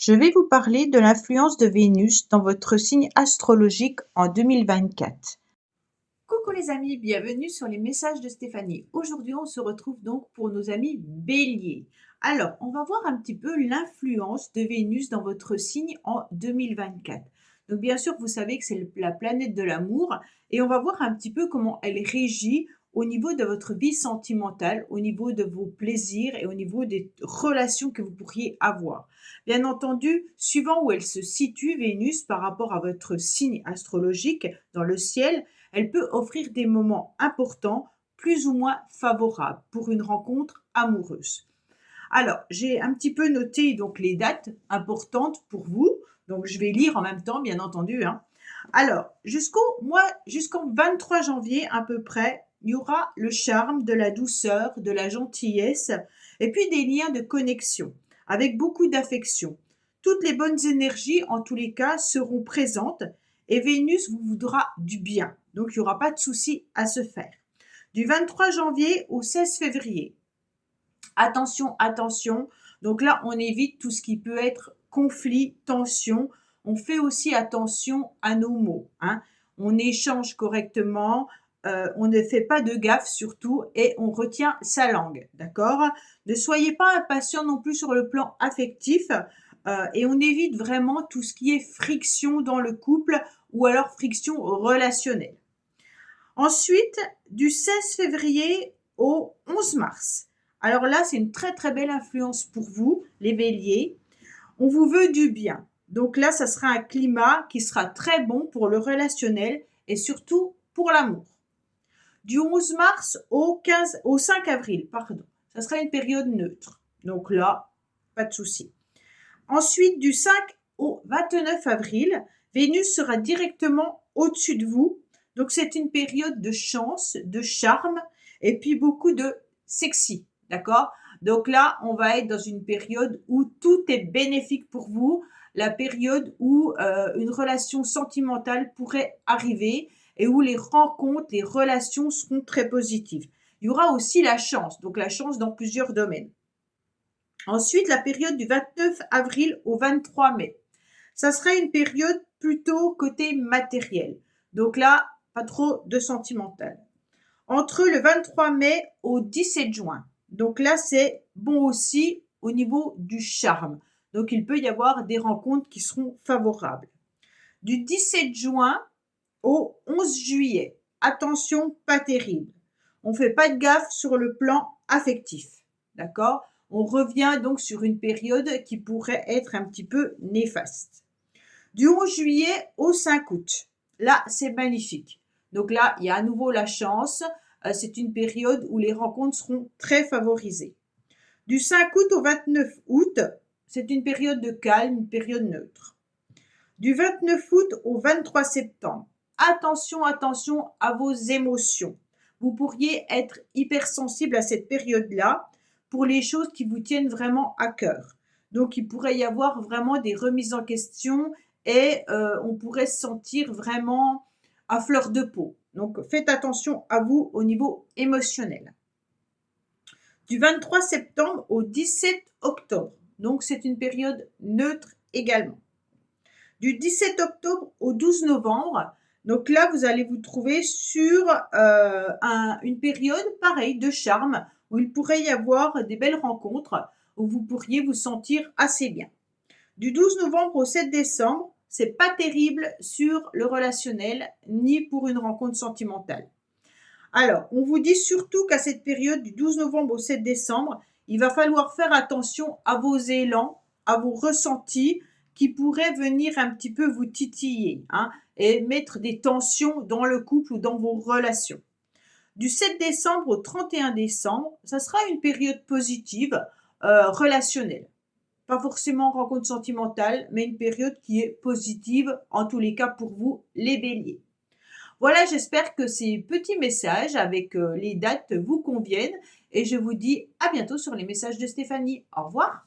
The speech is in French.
Je vais vous parler de l'influence de Vénus dans votre signe astrologique en 2024. Coucou les amis, bienvenue sur les messages de Stéphanie. Aujourd'hui, on se retrouve donc pour nos amis béliers. Alors, on va voir un petit peu l'influence de Vénus dans votre signe en 2024. Donc, bien sûr, vous savez que c'est la planète de l'amour et on va voir un petit peu comment elle régit au niveau de votre vie sentimentale, au niveau de vos plaisirs et au niveau des relations que vous pourriez avoir. Bien entendu, suivant où elle se situe, Vénus, par rapport à votre signe astrologique dans le ciel, elle peut offrir des moments importants, plus ou moins favorables pour une rencontre amoureuse. Alors, j'ai un petit peu noté donc les dates importantes pour vous. Donc, je vais lire en même temps, bien entendu, hein. Alors, jusqu'en 23 janvier à peu près, il y aura le charme, de la douceur, de la gentillesse et puis des liens de connexion avec beaucoup d'affection. Toutes les bonnes énergies, en tous les cas, seront présentes et Vénus vous voudra du bien. Donc, il n'y aura pas de souci à se faire. Du 23 janvier au 16 février, attention, attention. Donc là, on évite tout ce qui peut être conflit, tension. On fait aussi attention à nos mots, hein. On échange correctement, on ne fait pas de gaffe surtout et on retient sa langue, d'accord? Ne soyez pas impatient non plus sur le plan affectif et on évite vraiment tout ce qui est friction dans le couple ou alors friction relationnelle. Ensuite, du 16 février au 11 mars. Alors là, c'est une très très belle influence pour vous, les béliers. On vous veut du bien. Donc là, ça sera un climat qui sera très bon pour le relationnel et surtout pour l'amour. Du 11 mars au 5 avril, pardon. Ça sera une période neutre. Donc là, pas de souci. Ensuite, du 5 au 29 avril, Vénus sera directement au-dessus de vous. Donc, c'est une période de chance, de charme et puis beaucoup de sexy. D'accord? Donc là, on va être dans une période où tout est bénéfique pour vous, la période où une relation sentimentale pourrait arriver et où les rencontres, les relations seront très positives. Il y aura aussi la chance, donc la chance dans plusieurs domaines. Ensuite, la période du 29 avril au 23 mai. Ça sera une période plutôt côté matériel. Donc là, pas trop de sentimental. Entre le 23 mai au 17 juin. Donc là, c'est bon aussi au niveau du charme. Donc il peut y avoir des rencontres qui seront favorables. Du 17 juin au 11 juillet. Attention, pas terrible. On ne fait pas de gaffe sur le plan affectif. D'accord? On revient donc sur une période qui pourrait être un petit peu néfaste. Du 11 juillet au 5 août. Là, c'est magnifique. Donc là, il y a à nouveau la chance. C'est une période où les rencontres seront très favorisées. Du 5 août au 29 août, c'est une période de calme, une période neutre. Du 29 août au 23 septembre, attention, attention à vos émotions. Vous pourriez être hypersensible à cette période-là pour les choses qui vous tiennent vraiment à cœur. Donc, il pourrait y avoir vraiment des remises en question et on pourrait se sentir vraiment à fleur de peau. Donc, faites attention à vous au niveau émotionnel. Du 23 septembre au 17 octobre. Donc, c'est une période neutre également. Du 17 octobre au 12 novembre. Donc là, vous allez vous trouver sur une période pareille de charme où il pourrait y avoir des belles rencontres où vous pourriez vous sentir assez bien. Du 12 novembre au 7 décembre, c'est pas terrible sur le relationnel ni pour une rencontre sentimentale. Alors, on vous dit surtout qu'à cette période du 12 novembre au 7 décembre, il va falloir faire attention à vos élans, à vos ressentis qui pourraient venir un petit peu vous titiller, hein, et mettre des tensions dans le couple ou dans vos relations. Du 7 décembre au 31 décembre, ça sera une période positive relationnelle. Pas forcément rencontre sentimentale, mais une période qui est positive, en tous les cas pour vous, les béliers. Voilà, j'espère que ces petits messages avec les dates vous conviennent et je vous dis à bientôt sur les messages de Stéphanie. Au revoir.